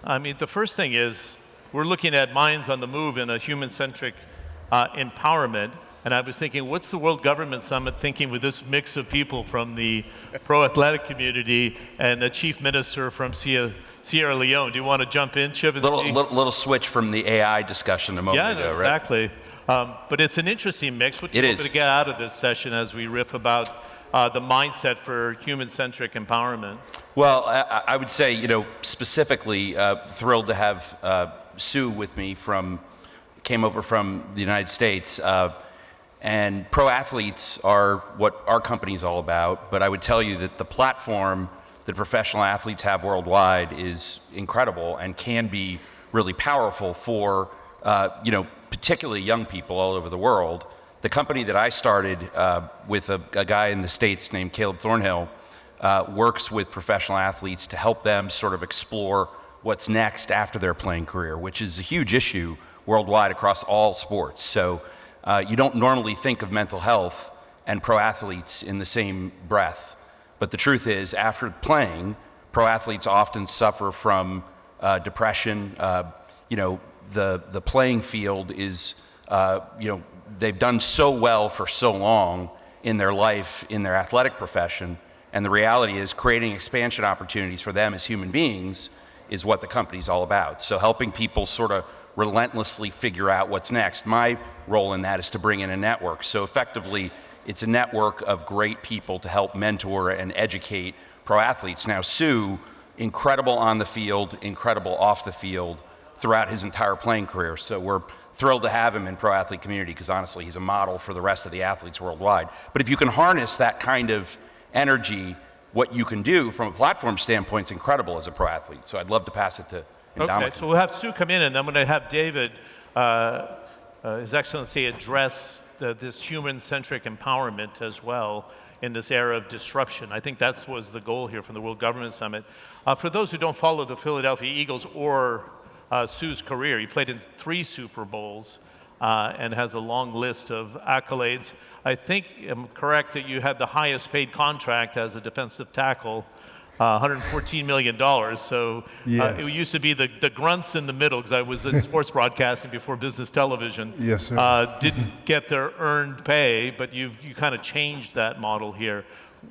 I mean, the first thing is we're looking at minds on the move in a human-centric empowerment. And I was thinking, what's the World Government Summit thinking with this mix of people from the pro-athletic community and a chief minister from Sierra Leone? Do you want to jump in, Chip? Little switch from the AI discussion a moment ago, right? Yeah, exactly. But it's an interesting mix. What do you hope to get out of this session as we riff about the mindset for human-centric empowerment? Well, I would say, specifically thrilled to have Sue with me came over from the United States. And pro athletes are what our company is all about, but I would tell you that the platform that professional athletes have worldwide is incredible and can be really powerful for, particularly young people all over the world. The company that I started with a guy in the States named Caleb Thornhill works with professional athletes to help them sort of explore what's next after their playing career, which is a huge issue worldwide across all sports. So you don't normally think of mental health and pro athletes in the same breath. But the truth is, after playing, pro athletes often suffer from depression. The playing field is, they've done so well for so long in their life, in their athletic profession. And the reality is creating expansion opportunities for them as human beings is what the company's all about. So helping people sort of relentlessly figure out what's next. My role in that is to bring in a network. So effectively, it's a network of great people to help mentor and educate pro athletes. Now, Sue, incredible on the field, incredible off the field throughout his entire playing career. So we're thrilled to have him in pro athlete community because honestly, he's a model for the rest of the athletes worldwide. But if you can harness that kind of energy, what you can do from a platform standpoint is incredible as a pro athlete. So I'd love to pass it to Okay, so we'll have Sue come in, and I'm going to have David, His Excellency, address this human-centric empowerment as well in this era of disruption. I think that was the goal here from the World Government Summit. For those who don't follow the Philadelphia Eagles or Sue's career, he played in 3 Super Bowls and has a long list of accolades. I think I'm correct that you had the highest paid contract as a defensive tackle, $114 million. So yes. It used to be the grunts in the middle, because I was in sports broadcasting before business television. Yes, sir. Didn't get their earned pay, but you kind of changed that model here.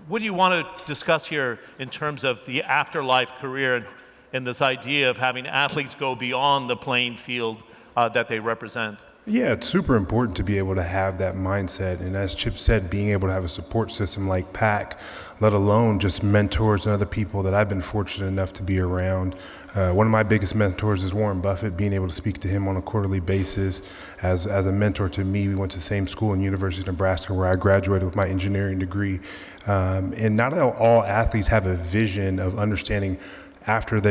What do you want to discuss here in terms of the afterlife career and this idea of having athletes go beyond the playing field that they represent? Yeah, it's super important to be able to have that mindset. And as Chip said, being able to have a support system like PAC, let alone just mentors and other people that I've been fortunate enough to be around. One of my biggest mentors is Warren Buffett, being able to speak to him on a quarterly basis. As a mentor to me, we went to the same school in University of Nebraska where I graduated with my engineering degree. And not all athletes have a vision of understanding after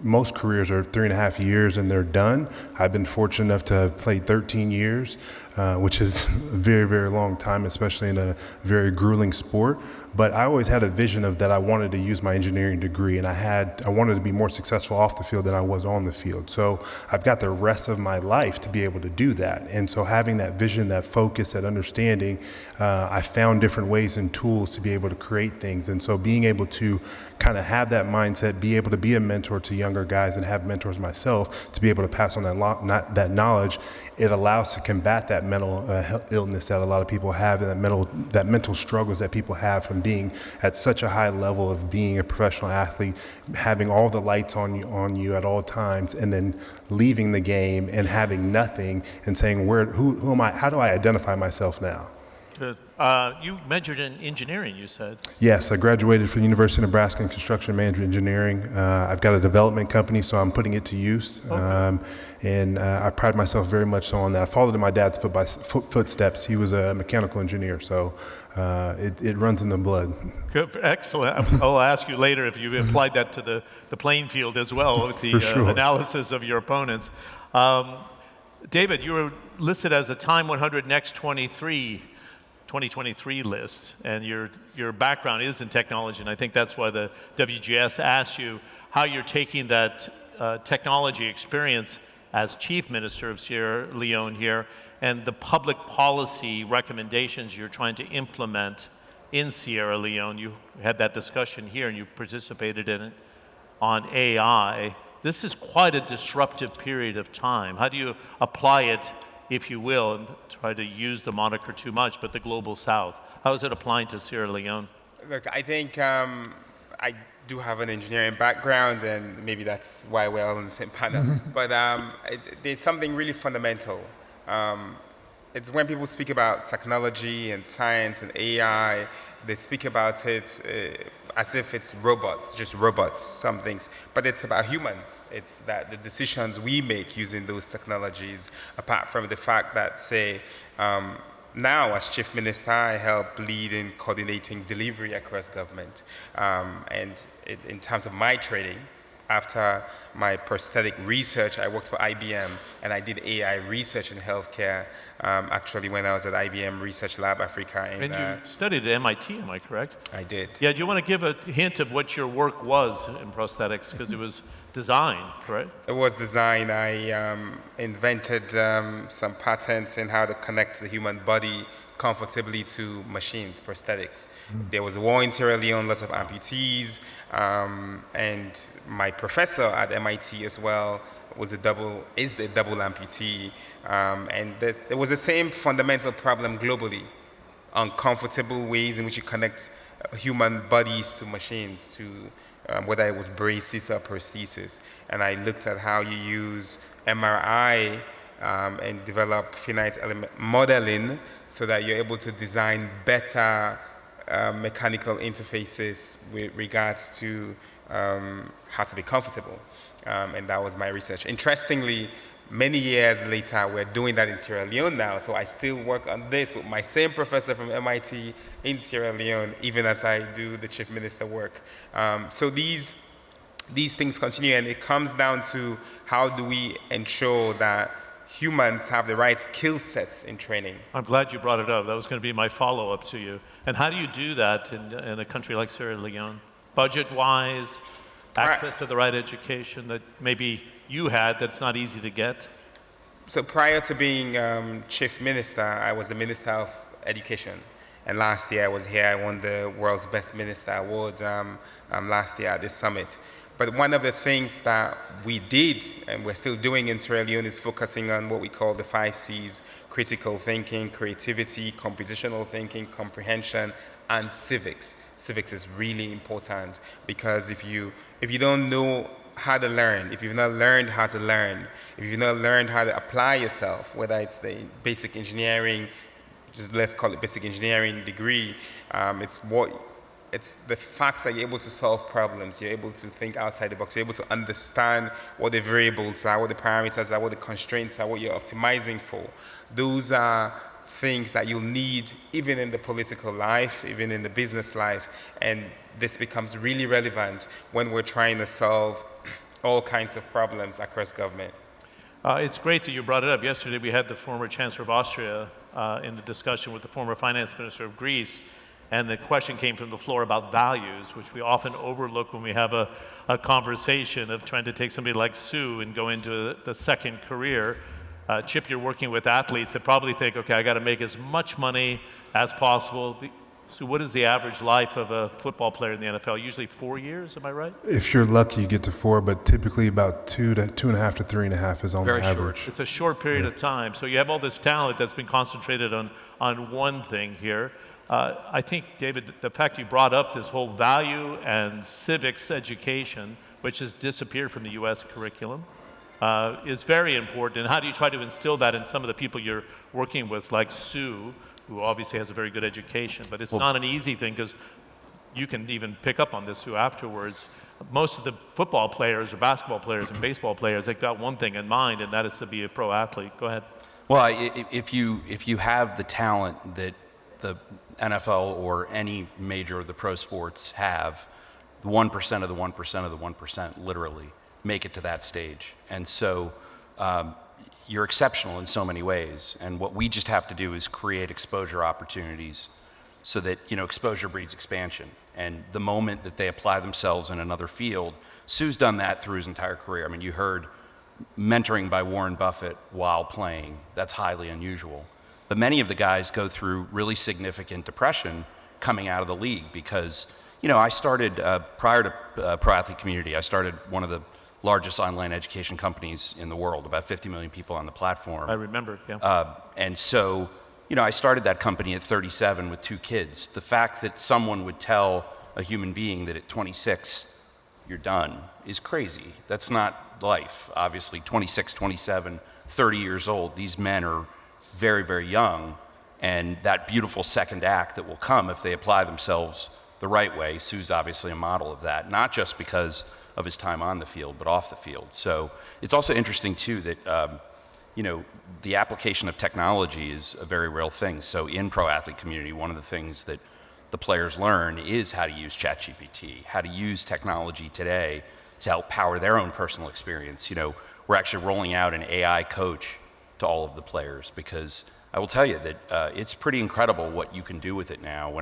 most careers are 3.5 years and they're done. I've been fortunate enough to have played 13 years, which is a very, very long time, especially in a very grueling sport. But I always had a vision of that I wanted to use my engineering degree, and I wanted to be more successful off the field than I was on the field. So I've got the rest of my life to be able to do that. And so having that vision, that focus, that understanding, I found different ways and tools to be able to create things. And so being able to kind of have that mindset, be able to be a mentor to younger guys and have mentors myself, to be able to pass on that knowledge, it allows to combat that mental illness that a lot of people have, and that mental struggles that people have from being at such a high level of being a professional athlete, having all the lights on you at all times, and then leaving the game and having nothing and saying, who am I? How do I identify myself now? Good. You majored in engineering, you said. Yes, I graduated from the University of Nebraska in construction management engineering. I've got a development company, so I'm putting it to use. Okay. And I pride myself very much so on that. I followed in my dad's footsteps. He was a mechanical engineer, so it runs in the blood. Good. Excellent. I'll ask you later if you applied that to the playing field as well with the analysis of your opponents. David, you were listed as a Time 100 Next 2023 list, and your background is in technology, and I think that's why the WGS asked you how you're taking that technology experience as Chief Minister of Sierra Leone here and the public policy recommendations you're trying to implement in Sierra Leone. You had that discussion here and you participated in it on AI. This is quite a disruptive period of time. How do you apply it, if you will, and try to use the moniker too much, but the global south? How is it applying to Sierra Leone? Look, I think I do have an engineering background, and maybe that's why we're all on the same panel. But there's something really fundamental. It's when people speak about technology and science and AI, they speak about it as if it's robots, just robots, some things. But it's about humans. It's that the decisions we make using those technologies, apart from the fact that, say, now, as Chief Minister, I help lead in coordinating delivery across government. And in terms of my training, after my prosthetic research, I worked for IBM, and I did AI research in healthcare, actually when I was at IBM Research Lab Africa. And you studied at MIT, am I correct? I did. Yeah, do you want to give a hint of what your work was in prosthetics? Because it was design, correct? It was design. I invented some patents in how to connect the human body comfortably to machines, prosthetics. There was a war in Sierra Leone, lots of amputees, and my professor at MIT as well is a double amputee, and there was the same fundamental problem globally, uncomfortable ways in which you connect human bodies to machines, to whether it was braces or prosthesis. And I looked at how you use MRI and develop finite element modeling so that you're able to design better mechanical interfaces with regards to how to be comfortable. And that was my research. Interestingly, many years later, we're doing that in Sierra Leone now, so I still work on this with my same professor from MIT in Sierra Leone, even as I do the Chief Minister work. So these things continue, and it comes down to how do we ensure that humans have the right skill sets in training. I'm glad you brought it up. That was going to be my follow-up to you. And how do you do that in a country like Sierra Leone? Budget-wise, access to the right education that maybe you had that's not easy to get? So prior to being Chief Minister, I was the Minister of Education. And last year I was here, I won the World's Best Minister Award last year at this summit. But one of the things that we did, and we're still doing in Sierra Leone, is focusing on what we call the 5 C's: critical thinking, creativity, compositional thinking, comprehension, and civics. Civics is really important because if you don't know how to learn, if you've not learned how to learn, if you've not learned how to apply yourself, whether it's the basic engineering, just let's call it basic engineering degree, it's the fact that you're able to solve problems, you're able to think outside the box, you're able to understand what the variables are, what the parameters are, what the constraints are, what you're optimizing for. Those are things that you'll need even in the political life, even in the business life, and this becomes really relevant when we're trying to solve all kinds of problems across government. It's great that you brought it up. Yesterday we had the former Chancellor of Austria in the discussion with the former Finance Minister of Greece, and the question came from the floor about values, which we often overlook when we have a conversation of trying to take somebody like Sue and go into the second career. Chip, you're working with athletes that probably think, okay, I got to make as much money as possible. So what is the average life of a football player in the NFL? Usually 4 years, am I right? If you're lucky, you get to 4, but typically about 2.5 to 3.5 is on the average. Short. It's a short period of time. So you have all this talent that's been concentrated on one thing here. I think, David, the fact you brought up this whole value and civics education, which has disappeared from the U.S. curriculum, is very important. And how do you try to instill that in some of the people you're working with, like Sue, who obviously has a very good education, but it's not an easy thing because you can even pick up on this, Sue, afterwards. Most of the football players or basketball players and baseball players, they've got one thing in mind, and that is to be a pro athlete. Go ahead. Well, if you have the talent that the NFL or any major of the pro sports have, the 1% of the 1% of the 1% literally make it to that stage. And so you're exceptional in so many ways. And what we just have to do is create exposure opportunities so that, exposure breeds expansion. And the moment that they apply themselves in another field, Sue's done that through his entire career. I mean, you heard mentoring by Warren Buffett while playing. That's highly unusual. But many of the guys go through really significant depression coming out of the league because, I started, prior to Pro Athlete Community, I started one of the largest online education companies in the world, about 50 million people on the platform. I remember, yeah. And so, I started that company at 37 with 2 kids. The fact that someone would tell a human being that at 26, you're done is crazy. That's not life. Obviously, 26, 27, 30 years old, these men are very, very young. And that beautiful second act that will come if they apply themselves the right way. Sue's obviously a model of that, not just because of his time on the field, but off the field. So it's also interesting, too, that the application of technology is a very real thing. So in pro athlete community, one of the things that the players learn is how to use ChatGPT, how to use technology today to help power their own personal experience. We're actually rolling out an AI coach to all of the players, because I will tell you that it's pretty incredible what you can do with it now.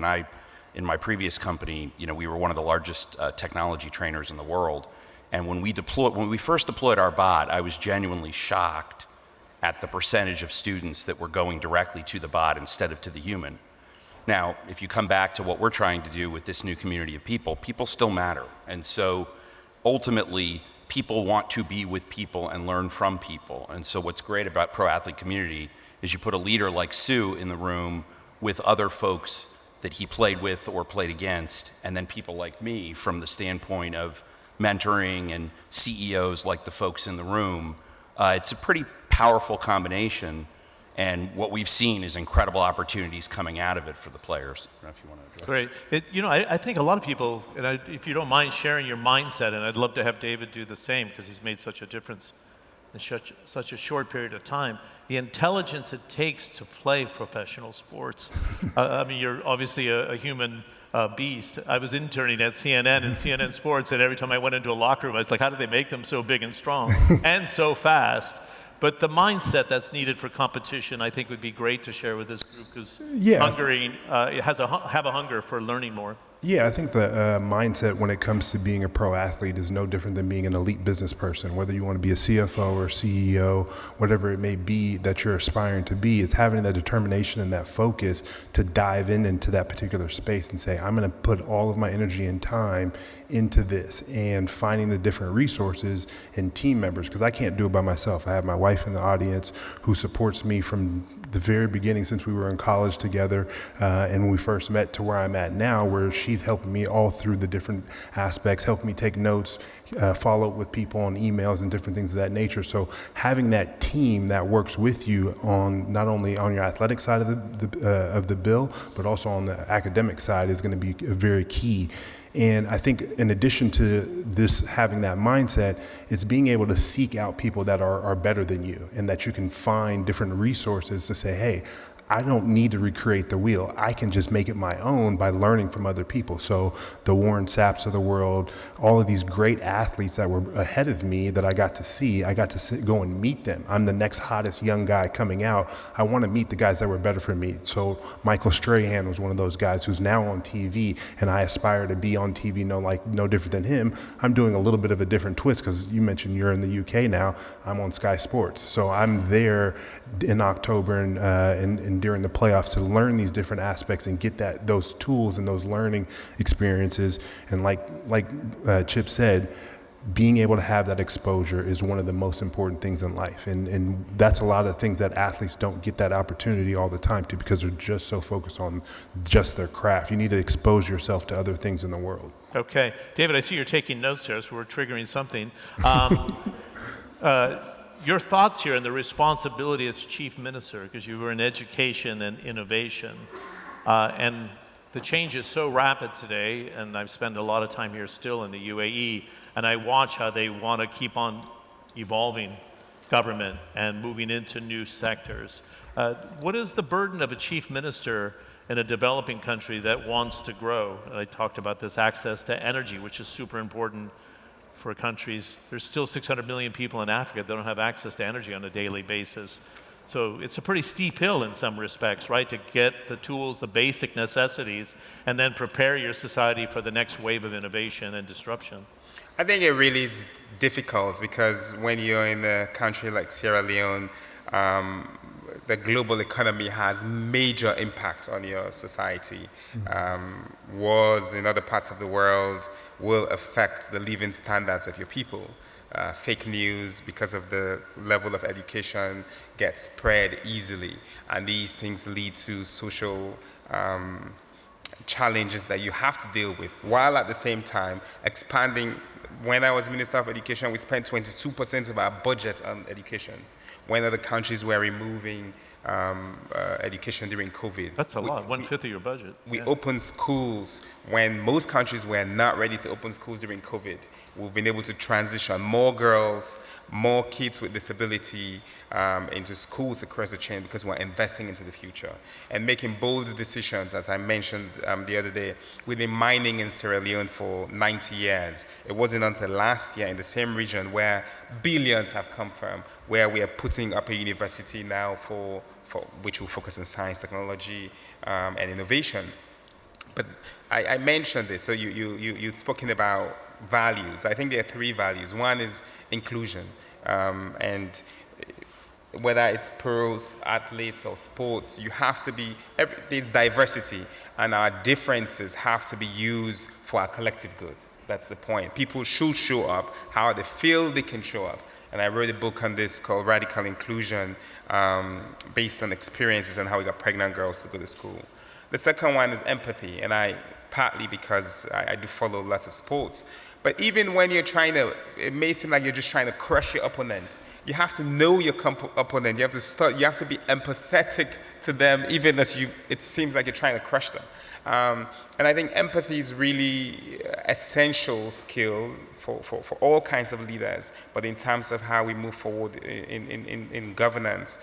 In my previous company, we were one of the largest technology trainers in the world. And when we first deployed our bot, I was genuinely shocked at the percentage of students that were going directly to the bot instead of to the human. Now, if you come back to what we're trying to do with this new community of people, people still matter. And so ultimately, people want to be with people and learn from people. And so what's great about pro athlete community is you put a leader like Sue in the room with other folks that he played with or played against, and then people like me from the standpoint of mentoring and CEOs like the folks in the room. It's a pretty powerful combination, and what we've seen is incredible opportunities coming out of it for the players. I don't know if you want to address. Great. I think a lot of people, and if you don't mind sharing your mindset, and I'd love to have David do the same because he's made such a difference in such a short period of time, the intelligence it takes to play professional sports. You're obviously a human beast. I was interning at CNN and CNN Sports, and every time I went into a locker room, I was like, how do they make them so big and strong and so fast? But the mindset that's needed for competition, I think, would be great to share with this group, because have a hunger for learning more. Yeah, I think the mindset when it comes to being a pro athlete is no different than being an elite business person. Whether you want to be a CFO or CEO, whatever it may be that you're aspiring to be, is having that determination and that focus to dive into that particular space and say, I'm going to put all of my energy and time into this, and finding the different resources and team members, because I can't do it by myself. I have my wife in the audience who supports me from the very beginning since we were in college together, and when we first met to where I'm at now, where she's helping me all through the different aspects, helping me take notes, follow up with people on emails and different things of that nature. So having that team that works with you on not only on your athletic side of the bill, but also on the academic side is going to be very key. And I think in addition to this, having that mindset, it's being able to seek out people that are better than you, and that you can find different resources to say, hey, I don't need to recreate the wheel. I can just make it my own by learning from other people. So the Warren Sapps of the world, all of these great athletes that were ahead of me that I got to see, go and meet them. I'm the next hottest young guy coming out. I want to meet the guys that were better for me. So Michael Strahan was one of those guys who's now on TV, and I aspire to be on TV no different than him. I'm doing a little bit of a different twist, because you mentioned you're in the UK now. I'm on Sky Sports. So I'm there in October and during the playoffs to learn these different aspects and get those tools and those learning experiences. And like Chip said, being able to have that exposure is one of the most important things in life. And that's a lot of things that athletes don't get that opportunity all the time to, because they're just so focused on just their craft. You need to expose yourself to other things in the world. Okay. David, I see you're taking notes here, so we're triggering something. Your thoughts here and the responsibility as chief minister, because you were in education and innovation, and the change is so rapid today, and I've spent a lot of time here still in the UAE, and I watch how they want to keep on evolving government and moving into new sectors. What is the burden of a chief minister in a developing country that wants to grow? And I talked about this access to energy, which is super important for countries. There's still 600 million people in Africa that don't have access to energy on a daily basis. So it's a pretty steep hill in some respects, right? To get the tools, the basic necessities, and then prepare your society for the next wave of innovation and disruption. I think it really is difficult, because when you're in a country like Sierra Leone, the global economy has major impact on your society. Wars in other parts of the world will affect the living standards of your people. fake news, because of the level of education, gets spread easily. And these things lead to social challenges that you have to deal with, while at the same time expanding. When I was Minister of Education, we spent 22% of our budget on education, when other countries were removing education during COVID. That's a lot, 1/5 of your budget. We opened schools when most countries were not ready to open schools during COVID. We've been able to transition more girls, more kids with disability into schools across the chain, because we're investing into the future and making bold decisions. As I mentioned the other day, we've been mining in Sierra Leone for 90 years. It wasn't until last year, in the same region where billions have come from, where we are putting up a university now for which will focus on science, technology, and innovation. But I mentioned this, so you'd spoken about values. I think there are 3 values. One is inclusion, and whether it's pros, athletes, or sports, you have to be, there's diversity, and our differences have to be used for our collective good. That's the point. People should show up how they feel they can show up. And I wrote a book on this called Radical Inclusion, based on experiences and how we got pregnant girls to go to school. The second one is empathy, and partly because I do follow lots of sports. But even when you're it may seem like you're just trying to crush your opponent. You have to know your opponent. You have to be empathetic to them, even as it seems like you're trying to crush them. And I think empathy is really essential skill for all kinds of leaders, but in terms of how we move forward in governance.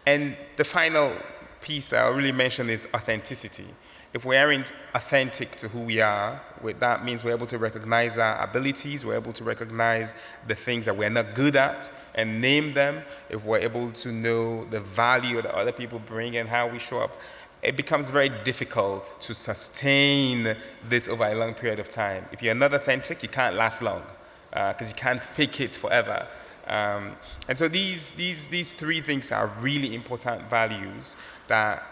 And the final piece that I'll really mention is authenticity. If we aren't authentic to who we are, that means we're able to recognize our abilities, we're able to recognize the things that we're not good at and name them. If we're able to know the value that other people bring and how we show up, it becomes very difficult to sustain this over a long period of time. If you're not authentic, you can't last long, because you can't fake it forever. And so these 3 things are really important values that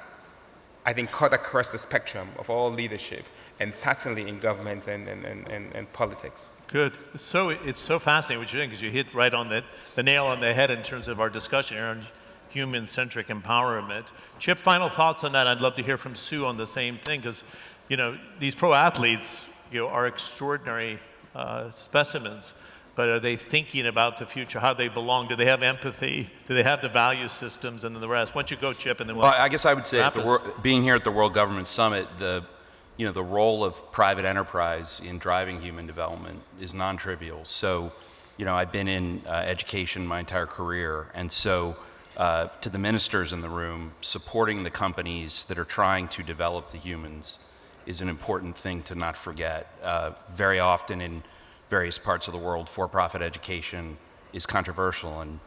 I think cut across the spectrum of all leadership, and certainly in government and politics. Good. So it's so fascinating what you're doing, because you hit right on the nail on the head in terms of our discussion here on human-centric empowerment. Chip, final thoughts on that? I'd love to hear from Sue on the same thing, because these pro athletes are extraordinary specimens. But are they thinking about the future, how they belong? Do they have empathy? Do they have the value systems and then the rest? Why don't you go, Chip, and then well, I guess I would say being here at the World Government Summit, the role of private enterprise in driving human development is non-trivial. So, I've been in education my entire career, and so to the ministers in the room, supporting the companies that are trying to develop the humans is an important thing to not forget. Very often in various parts of the world, for-profit education is controversial, and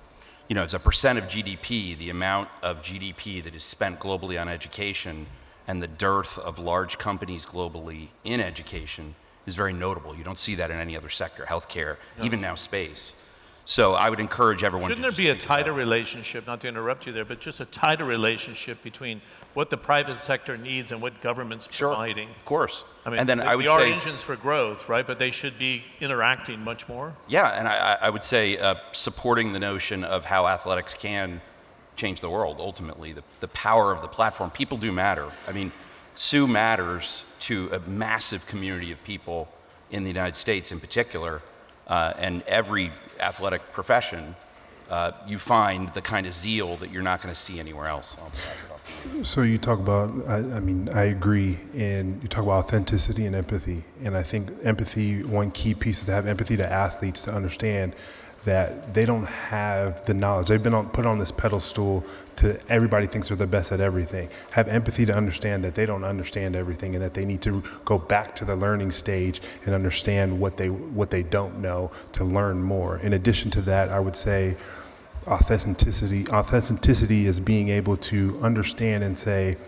it's a percent of GDP, the amount of GDP that is spent globally on education, and the dearth of large companies globally in education is very notable. You don't see that in any other sector, healthcare, even now space. So I would encourage everyone Shouldn't there be a tighter relationship, not to interrupt you there, but just a tighter relationship between what the private sector needs and what government's providing? Of course. I mean, and then I would we are say, engines for growth, right? But they should be interacting much more. Yeah, and I would say supporting the notion of how athletics can change the world, ultimately. The power of the platform. People do matter. I mean, Sue matters to a massive community of people in the United States in particular, and every athletic profession, you find the kind of zeal that you're not going to see anywhere else. So you talk about, I agree, and you talk about authenticity and empathy. And I think empathy, one key piece is to have empathy to athletes, to understand that they don't have the knowledge. They've been put on this pedestal to everybody thinks they're the best at everything. Have empathy to understand that they don't understand everything, and that they need to go back to the learning stage and understand what they don't know to learn more. In addition to that, I would say authenticity. Authenticity is being able to understand and say,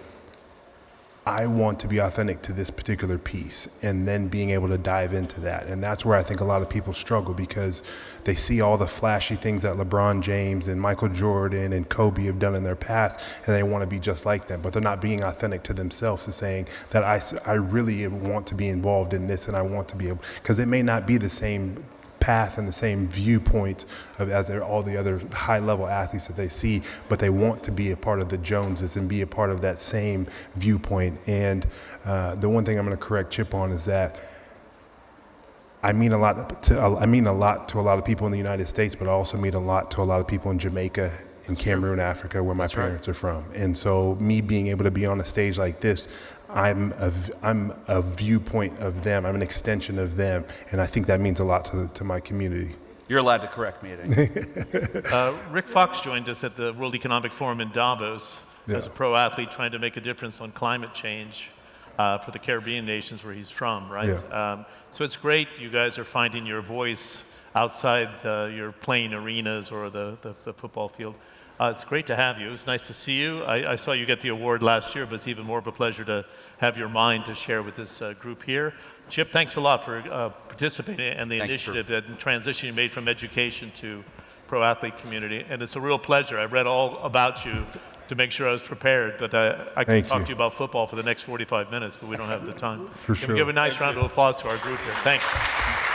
I want to be authentic to this particular piece, and then being able to dive into that. And that's where I think a lot of people struggle, because they see all the flashy things that LeBron James and Michael Jordan and Kobe have done in their past, and they want to be just like them, but they're not being authentic to themselves, to saying that I really want to be involved in this, and I want to be able, because it may not be the same path and the same viewpoint as all the other high-level athletes that they see, but they want to be a part of the Joneses and be a part of that same viewpoint. And the one thing I'm going to correct Chip on is that I mean a lot to a lot of people in the United States, but I also mean a lot to a lot of people in Jamaica, in Cameroon, Africa, where my parents are from. And so me being able to be on a stage like this, I'm a viewpoint of them. I'm an extension of them, and I think that means a lot to my community. You're allowed to correct me at any time. Rick Fox joined us at the World Economic Forum in Davos as a pro athlete trying to make a difference on climate change for the Caribbean nations where he's from, right? Yeah. So it's great you guys are finding your voice outside your playing arenas or the football field. It's great to have you. It's nice to see you. I saw you get the award last year, but it's even more of a pleasure to have your mind to share with this group here. Chip, thanks a lot for participating in the initiative and transition you made from education to pro athlete community. And it's a real pleasure. I read all about you to make sure I was prepared, but I can talk to you about football for the next 45 minutes, but we don't have the time. For sure. Can we give a nice round of applause to our group here? Thanks.